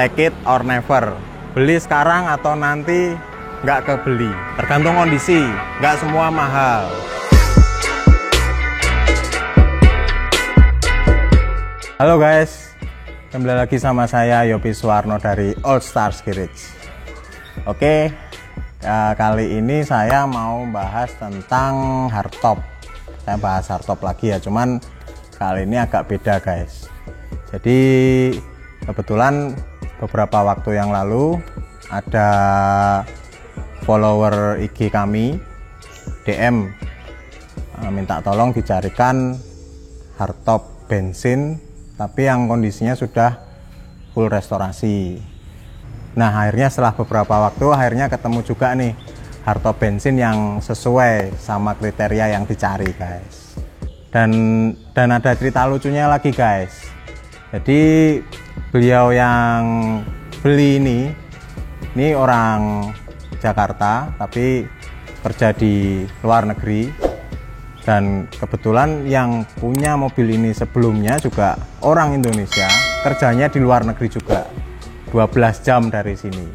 take it or never. Beli sekarang atau nanti nggak kebeli. Tergantung kondisi, nggak semua mahal. Halo guys, kembali lagi sama saya Yopi Suwarno dari All Stars Garage. Oke, kali ini saya mau bahas tentang hardtop. Saya bahas hardtop lagi ya, cuman kali ini agak beda guys. Jadi kebetulan beberapa waktu yang lalu ada follower IG kami DM minta tolong dicarikan hardtop bensin tapi yang kondisinya sudah full restorasi. Nah akhirnya setelah beberapa waktu akhirnya ketemu juga nih hardtop bensin yang sesuai sama kriteria yang dicari guys. Dan ada cerita lucunya lagi guys. Jadi beliau yang beli ini orang Jakarta tapi kerja di luar negeri. Dan kebetulan yang punya mobil ini sebelumnya juga orang Indonesia, kerjanya di luar negeri juga, 12 jam dari sini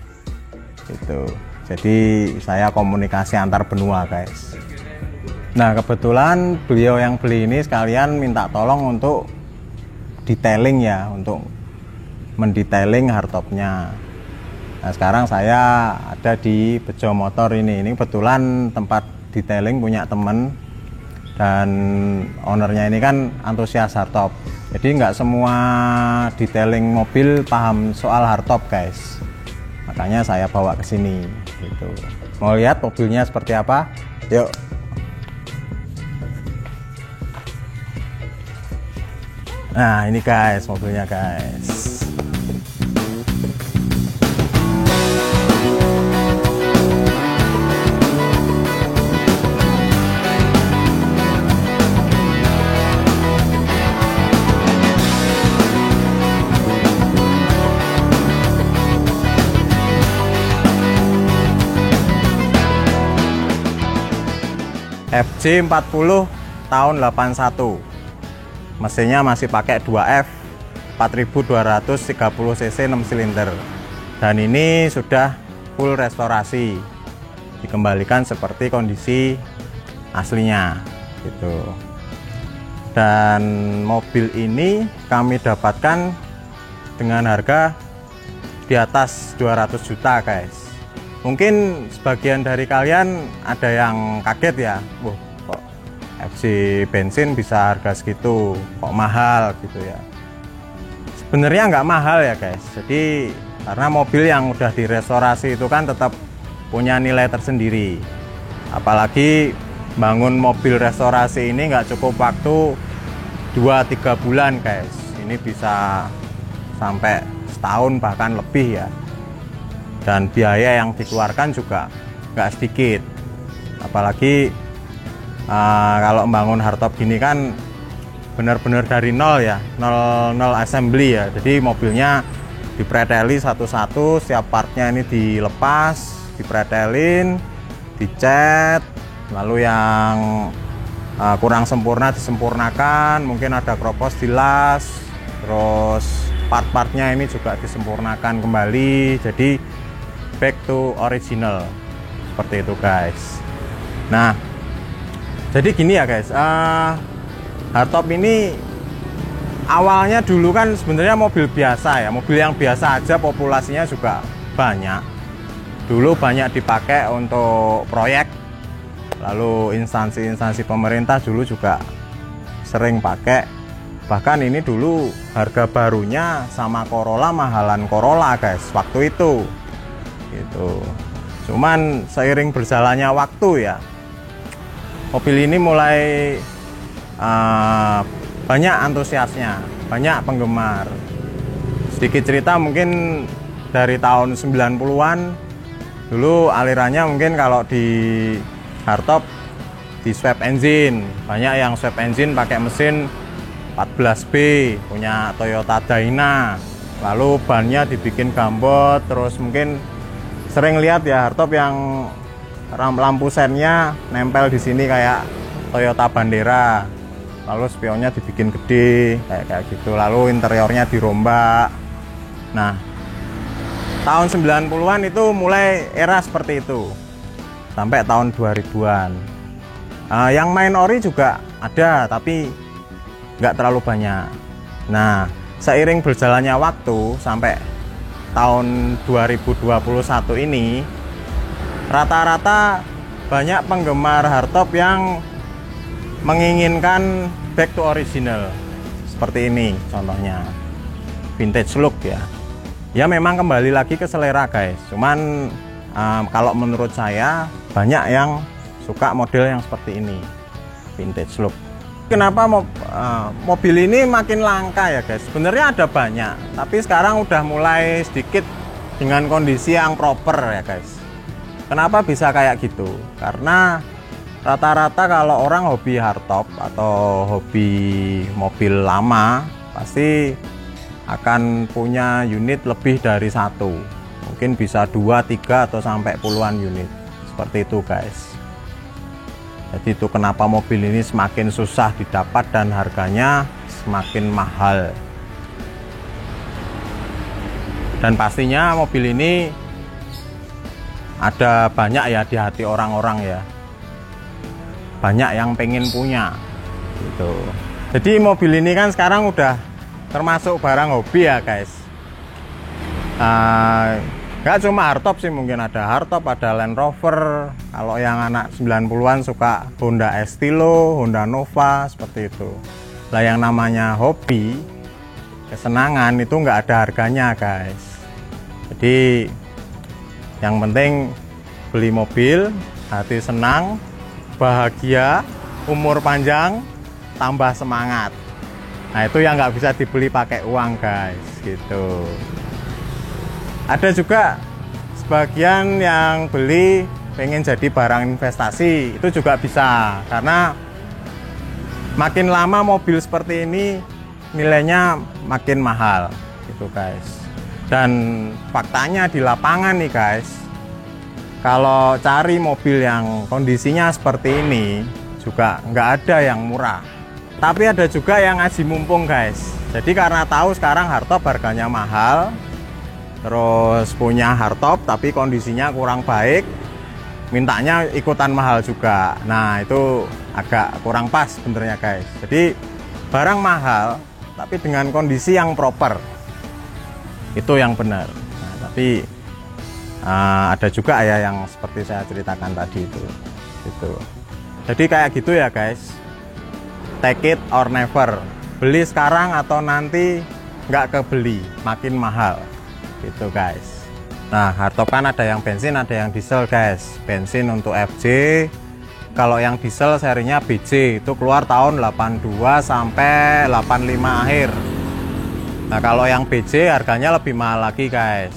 gitu. Jadi saya komunikasi antar benua guys. Nah kebetulan beliau yang beli ini sekalian minta tolong untuk detailing ya, untuk mendetailing hardtopnya. Nah sekarang saya ada di Bejo Motor ini kebetulan tempat detailing punya temen. Dan ownernya ini kan antusias hardtop, jadi nggak semua detailing mobil paham soal hardtop guys, makanya saya bawa ke sini gitu. Mau lihat mobilnya seperti apa? Yuk. Nah ini guys mobilnya guys. FJ40 tahun 81, mesinnya masih pakai 2F 4230 cc 6 silinder, dan ini sudah full restorasi, dikembalikan seperti kondisi aslinya gitu. Dan mobil ini kami dapatkan dengan harga di atas 200 juta guys. Mungkin sebagian dari kalian ada yang kaget ya, wah kok FJ bensin bisa harga segitu, kok mahal gitu ya. Sebenarnya nggak mahal ya guys, jadi karena mobil yang udah direstorasi itu kan tetap punya nilai tersendiri. Apalagi bangun mobil restorasi ini nggak cukup waktu 2-3 bulan guys, ini bisa sampai setahun bahkan lebih ya. Dan biaya yang dikeluarkan juga nggak sedikit, apalagi kalau membangun hardtop gini kan benar-benar dari nol ya, nol assembly ya. Jadi mobilnya dipreteli satu-satu, setiap partnya ini dilepas, dipretelin, dicat, lalu yang kurang sempurna disempurnakan, mungkin ada kropos dilas, terus part-partnya ini juga disempurnakan kembali, jadi back to original seperti itu guys. Nah jadi gini ya guys, hardtop ini awalnya dulu kan sebenarnya mobil biasa ya, mobil yang biasa aja, populasinya juga banyak. Dulu banyak dipakai untuk proyek, lalu instansi-instansi pemerintah dulu juga sering pakai. Bahkan ini dulu harga barunya sama Corolla mahalan Corolla guys waktu itu gitu. Cuman seiring berjalannya waktu ya, mobil ini mulai banyak antusiasnya, banyak penggemar. Sedikit cerita mungkin dari tahun 90-an dulu alirannya mungkin kalau di hardtop di swap engine, banyak yang swap engine pakai mesin 14B punya Toyota Dyna, lalu bannya dibikin gambot, terus mungkin sering lihat ya hardtop yang lampu sennya nempel di sini kayak Toyota Bandera, lalu spionnya dibikin gede kayak gitu, lalu interiornya dirombak. Nah tahun 90-an itu mulai era seperti itu sampai tahun 2000-an. Yang main ori juga ada, tapi nggak terlalu banyak. Nah, seiring berjalannya waktu sampai tahun 2021 ini, rata-rata banyak penggemar hardtop yang menginginkan back to original. Seperti ini contohnya, vintage look ya. Ya memang kembali lagi ke selera guys. Cuman kalau menurut saya banyak yang suka model yang seperti ini, vintage look. Kenapa mobil ini makin langka ya guys? Sebenarnya ada banyak, tapi sekarang udah mulai sedikit dengan kondisi yang proper ya guys. Kenapa bisa kayak gitu? Karena rata-rata kalau orang hobi hardtop atau hobi mobil lama pasti akan punya unit lebih dari satu, mungkin bisa 2, 3 atau sampai puluhan unit seperti itu guys. Jadi itu kenapa mobil ini semakin susah didapat dan harganya semakin mahal. Dan pastinya mobil ini ada banyak ya di hati orang-orang ya, banyak yang pengen punya gitu. Jadi mobil ini kan sekarang udah termasuk barang hobi ya guys. Nggak cuma hardtop sih, mungkin ada hardtop, ada Land Rover. Kalau yang anak 90-an suka Honda Estilo, Honda Nova, seperti itu. Lah yang namanya hobi, kesenangan itu nggak ada harganya guys. Jadi yang penting beli mobil, hati senang, bahagia, umur panjang, tambah semangat. Nah itu yang nggak bisa dibeli pakai uang guys gitu. Ada juga sebagian yang beli pengen jadi barang investasi, itu juga bisa, karena makin lama mobil seperti ini nilainya makin mahal gitu guys. Dan faktanya di lapangan nih guys, kalau cari mobil yang kondisinya seperti ini juga nggak ada yang murah, tapi ada juga yang ngaji mumpung guys. Jadi karena tahu sekarang hardtop harganya mahal, terus punya hardtop tapi kondisinya kurang baik, mintanya ikutan mahal juga. Nah itu agak kurang pas sebenarnya guys. Jadi barang mahal tapi dengan kondisi yang proper, itu yang benar. Nah, tapi ada juga ya yang seperti saya ceritakan tadi itu. Jadi kayak gitu ya guys, take it or never, beli sekarang atau nanti nggak kebeli, makin mahal gitu guys. Nah hardtop kan ada yang bensin, ada yang diesel guys. Bensin untuk FJ, kalau yang diesel serinya BJ itu keluar tahun 82 sampai 85 akhir. Nah kalau yang BJ harganya lebih mahal lagi guys.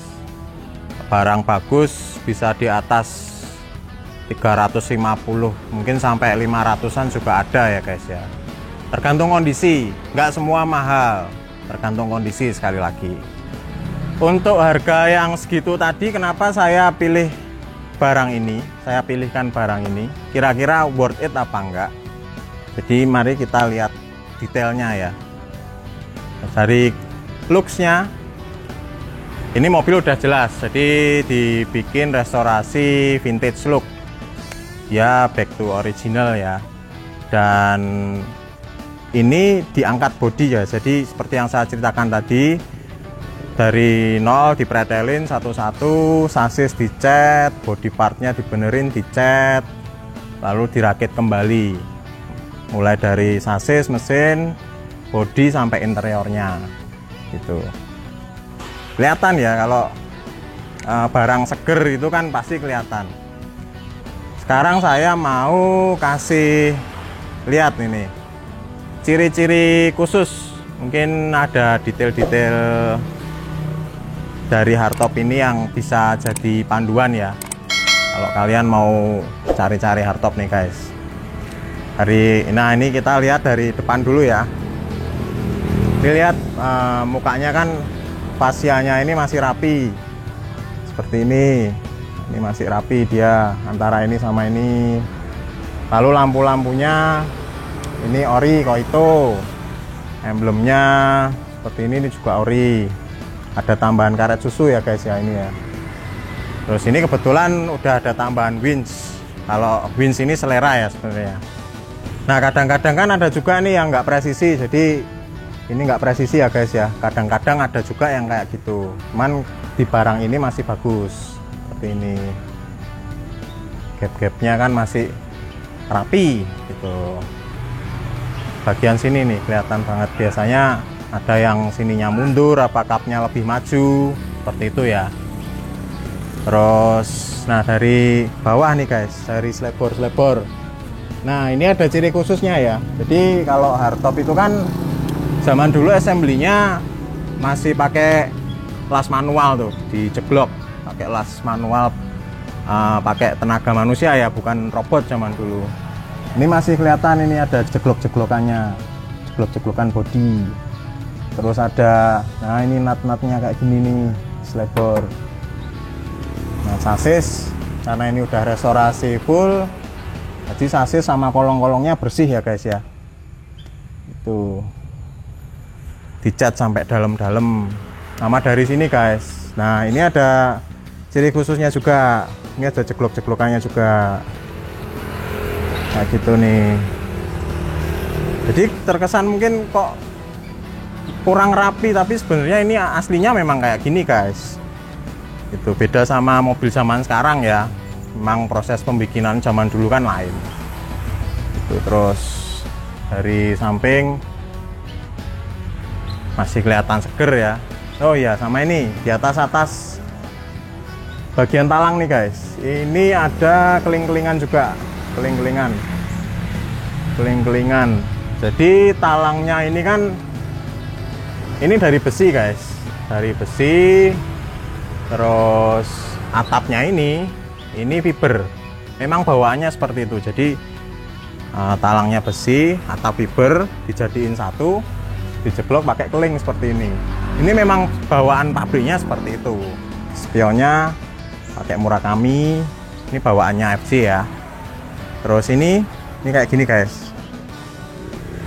Barang bagus bisa di atas 350, mungkin sampai 500-an juga ada ya guys ya. Tergantung kondisi, nggak semua mahal, tergantung kondisi sekali lagi. Untuk harga yang segitu tadi, kenapa saya pilih barang ini? Saya pilihkan barang ini, kira-kira worth it apa enggak? Jadi mari kita lihat detailnya ya. Dari looks-nya, ini mobil udah jelas, jadi dibikin restorasi vintage look. Ya back to original ya. Dan ini diangkat bodi ya, jadi seperti yang saya ceritakan tadi, dari nol dipretelin satu-satu, sasis dicat, body partnya dibenerin, dicat, lalu dirakit kembali, mulai dari sasis, mesin, body sampai interiornya gitu. Kelihatan ya kalau barang seger itu kan pasti kelihatan. Sekarang saya mau kasih lihat ini ciri-ciri khusus, mungkin ada detail-detail dari hardtop ini yang bisa jadi panduan ya kalau kalian mau cari-cari hardtop nih guys. Nah ini kita lihat dari depan dulu ya. Dilihat mukanya kan fasianya ini masih rapi seperti ini masih rapi dia antara ini sama ini. Lalu lampu-lampunya ini ori Koito, emblemnya seperti ini juga ori. ada tambahan karet susu ya guys ya ini ya. Terus ini kebetulan udah ada tambahan winch. Kalau winch ini selera ya sebenarnya. Nah kadang-kadang kan ada juga nih yang nggak presisi, jadi ini nggak presisi ya guys ya. Kadang-kadang ada juga yang kayak gitu. Cuman di barang ini masih bagus seperti ini. Gap-gapnya kan masih rapi gitu. Bagian sini nih kelihatan banget, biasanya ada yang sininya mundur, apa kapnya lebih maju seperti itu ya. Terus nah dari bawah nih guys, dari slebor. Nah ini ada ciri khususnya ya. Jadi kalau hardtop itu kan zaman dulu assembly-nya masih pakai las manual tuh, diceblok pakai las manual, pakai tenaga manusia ya, bukan robot zaman dulu. Ini masih kelihatan, ini ada jeglok-jeglokannya, jeglok-jeglokan bodi. Terus ada, nah ini nut-nutnya kayak gini nih, slebor. Nah sasis, karena ini udah restorasi full, jadi sasis sama kolong-kolongnya bersih ya guys ya. Itu dicat sampai dalam-dalam. Sama dari sini guys. Nah ini ada ciri khususnya juga. Ini ada jeglok-jeglokannya juga. Kayak gitu nih. Jadi terkesan mungkin kok kurang rapi, tapi sebenarnya ini aslinya memang kayak gini guys. Itu beda sama mobil zaman sekarang ya. Memang proses pembikinan zaman dulu kan lain. Itu terus dari samping masih kelihatan seger ya. Oh iya, sama ini di atas bagian talang nih guys. Ini ada keling-kelingan juga, keling-kelingan. Jadi talangnya ini kan ini dari besi guys, dari besi. Terus atapnya ini fiber. Memang bawaannya seperti itu. Jadi talangnya besi, atap fiber dijadiin satu, dijeblok pakai keling seperti ini. Ini memang bawaan pabriknya seperti itu. Spionnya pakai Murakami. Ini bawaannya FC ya. Terus ini kayak gini guys.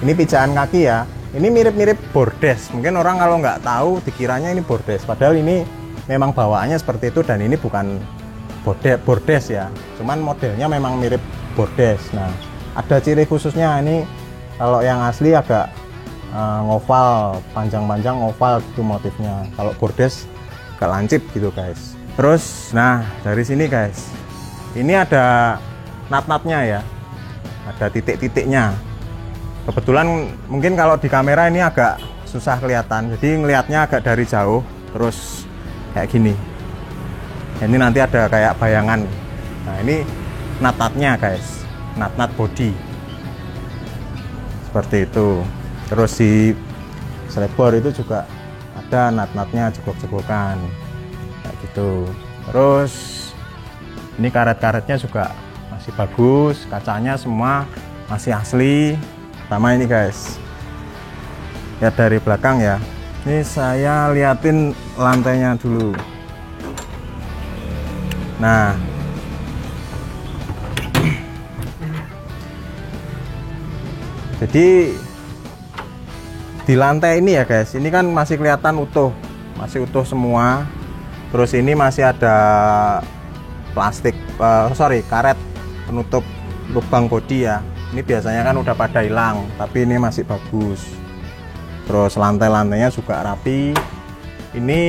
Ini pijaan kaki ya. Ini mirip-mirip bordes. Mungkin orang kalau nggak tahu dikiranya ini bordes. Padahal ini memang bawaannya seperti itu, dan ini bukan bordes ya. Cuman modelnya memang mirip bordes. Nah, ada ciri khususnya ini. Kalau yang asli agak ngoval, panjang-panjang oval gitu motifnya. Kalau bordes agak lancip gitu guys. Terus nah dari sini guys, ini ada nut-nutnya ya, ada titik-titiknya. Kebetulan mungkin kalau di kamera ini agak susah kelihatan, jadi ngelihatnya agak dari jauh. Terus kayak gini, ini nanti ada kayak bayangan. Nah ini nut-nutnya guys, nut-nut body seperti itu. Terus di slebor itu juga ada nut-nutnya, jeglok-jeglokan kayak gitu. Terus ini karet-karetnya juga masih bagus, kacanya semua masih asli. Sama ini guys, lihat dari belakang ya. Ini saya liatin lantainya dulu. Nah jadi di lantai ini ya guys, ini kan masih kelihatan utuh, masih utuh semua. Terus ini masih ada plastik, karet penutup lubang bodi ya. Ini biasanya kan udah pada hilang, tapi ini masih bagus. Terus lantai-lantainya juga rapi. Ini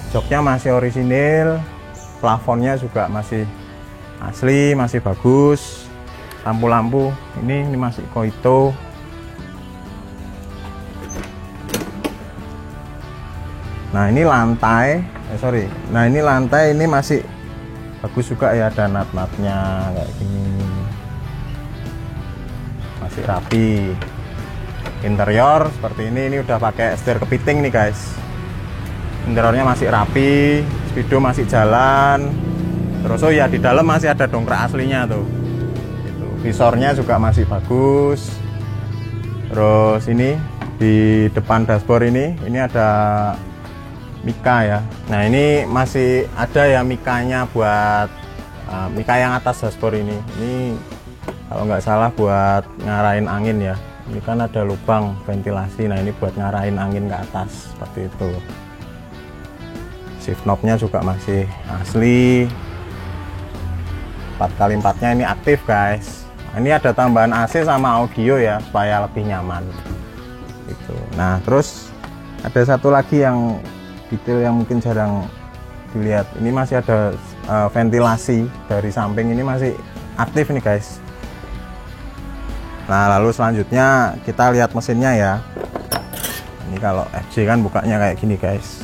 joknya masih orisinil, plafonnya juga masih asli, masih bagus. Lampu-lampu ini masih Koito. Nah ini lantai, nah ini lantai ini masih bagus juga ya, ada nut-nutnya kayak gini, masih rapi. Interior seperti ini udah pakai setir kepiting nih guys. Interiornya masih rapi, speedo masih jalan. Terus oh ya di dalam masih ada dongkrak aslinya tuh. Gitu. Visornya juga masih bagus. Terus ini di depan dashboard ini ada mika ya. Nah ini masih ada ya mikanya buat mika yang atas dashboard ini. Ini kalau nggak salah buat ngarahin angin ya. Ini kan ada lubang ventilasi. Nah ini buat ngarahin angin ke atas seperti itu. Shift knobnya juga masih asli. 4x4-nya ini aktif guys. Ini ada tambahan AC sama audio ya supaya lebih nyaman gitu. Nah terus ada satu lagi yang detail yang mungkin jarang dilihat, ini masih ada ventilasi dari samping, ini masih aktif nih guys. Nah lalu selanjutnya kita lihat mesinnya ya. Ini kalau FJ kan bukanya kayak gini guys.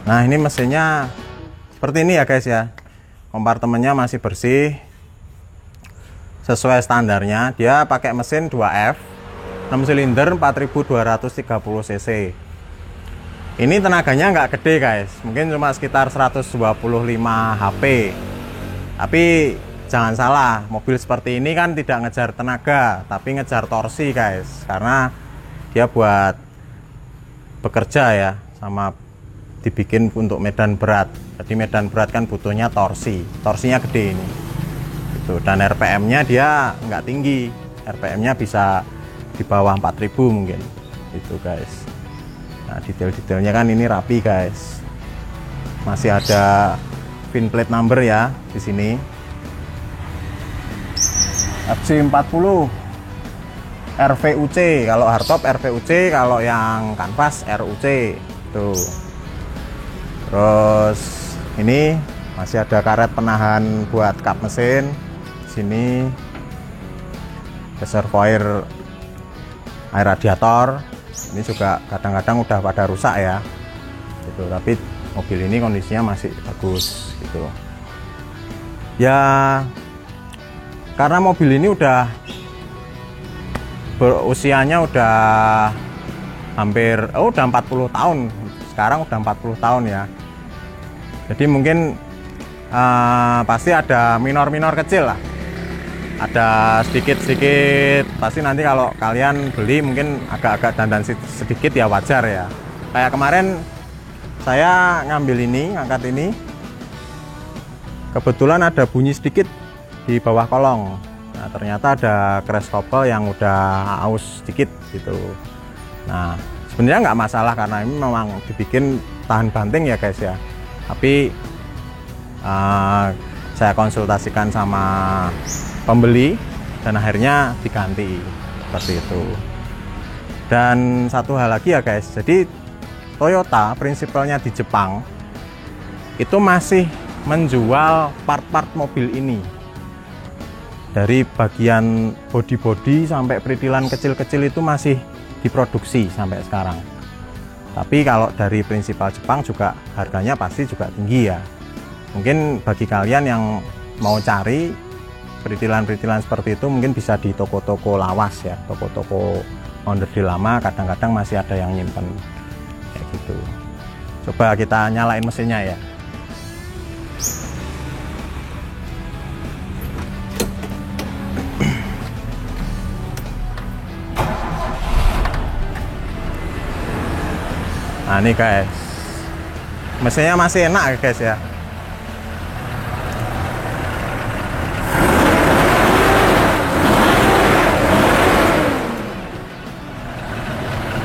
Nah ini mesinnya seperti ini ya guys ya. Kompartemennya masih bersih sesuai standarnya. Dia pakai mesin 2F 6 silinder 4230 cc. Ini tenaganya nggak gede guys, mungkin cuma sekitar 125 HP. Tapi jangan salah, mobil seperti ini kan tidak ngejar tenaga tapi ngejar torsi guys, karena dia buat bekerja ya, sama dibikin untuk medan berat. Jadi medan berat kan butuhnya torsinya gede ini gitu. Dan RPM-nya dia nggak tinggi, RPM-nya bisa di bawah 4000 mungkin itu guys. Nah detail-detailnya kan ini rapi guys, masih ada VIN plate number ya di sini, FC40 RVUC, kalau hardtop RVUC, kalau yang kanvas RUC tuh. Terus ini masih ada karet penahan buat kap mesin. Sini reservoir air radiator. Ini juga kadang-kadang udah pada rusak ya. Gitu. Tapi mobil ini kondisinya masih bagus gitu. Ya karena mobil ini udah berusianya udah hampir udah 40 tahun. Sekarang udah 40 tahun ya. Jadi mungkin pasti ada minor-minor kecil lah, ada sedikit-sedikit. Pasti nanti kalau kalian beli mungkin agak-agak dandan sedikit ya, wajar ya. Kayak kemarin saya ngambil ini, ngangkat ini, kebetulan ada bunyi sedikit di bawah kolong. Nah ternyata ada crash couple yang udah aus sedikit gitu. Nah sebenarnya nggak masalah karena ini memang dibikin tahan banting ya guys ya. Tapi saya konsultasikan sama pembeli dan akhirnya diganti seperti itu. Dan satu hal lagi ya guys, jadi Toyota prinsipalnya di Jepang itu masih menjual part-part mobil ini, dari bagian body-body sampai peritilan kecil-kecil itu masih diproduksi sampai sekarang. Tapi kalau dari prinsipal Jepang juga harganya pasti juga tinggi ya. Mungkin bagi kalian yang mau cari peritilan-peritilan seperti itu mungkin bisa di toko-toko lawas ya, toko-toko onderdil lama kadang-kadang masih ada yang nyimpen kayak gitu. Coba kita nyalain mesinnya ya. Nah ini guys, mesinnya masih enak ya guys ya.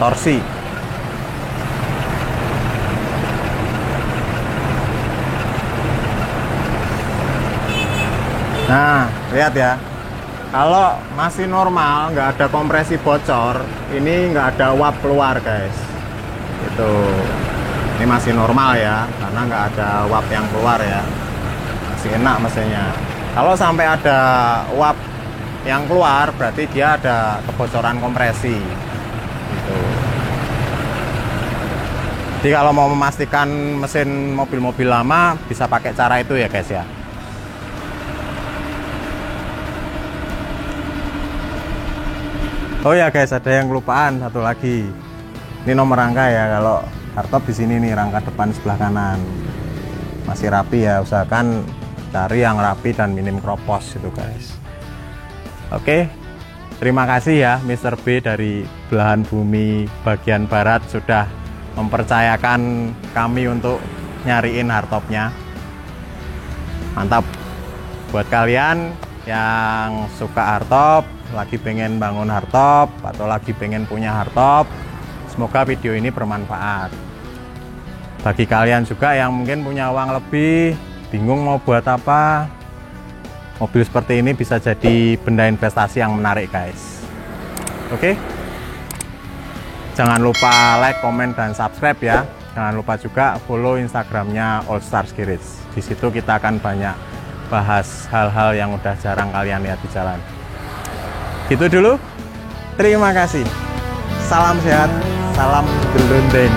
Torsi. Nah lihat ya, kalau masih normal nggak ada kompresi bocor, ini nggak ada uap keluar guys. Itu ini masih normal ya, karena nggak ada uap yang keluar ya, masih enak mesinnya. Kalau sampai ada uap yang keluar berarti dia ada kebocoran kompresi gitu. Jadi kalau mau memastikan mesin mobil-mobil lama bisa pakai cara itu ya guys ya. Oh ya guys, ada yang kelupaan satu lagi. Ini nomor rangka ya, kalau hardtop di sini nih rangka depan sebelah kanan. Masih rapi ya, usahakan cari yang rapi dan minim kropos gitu guys. Oke, terima kasih ya Mr. B dari belahan bumi bagian barat sudah mempercayakan kami untuk nyariin hardtopnya. Mantap. Buat kalian yang suka hardtop, lagi pengen bangun hardtop atau lagi pengen punya hardtop, semoga video ini bermanfaat. Bagi kalian juga yang mungkin punya uang lebih, bingung mau buat apa, mobil seperti ini bisa jadi benda investasi yang menarik guys. Oke, jangan lupa like, komen, dan subscribe ya. Jangan lupa juga follow Instagramnya All Stars Garage. Di situ kita akan banyak bahas hal-hal yang udah jarang kalian lihat di jalan. Gitu dulu. Terima kasih. Salam sehat, salam gelundeng.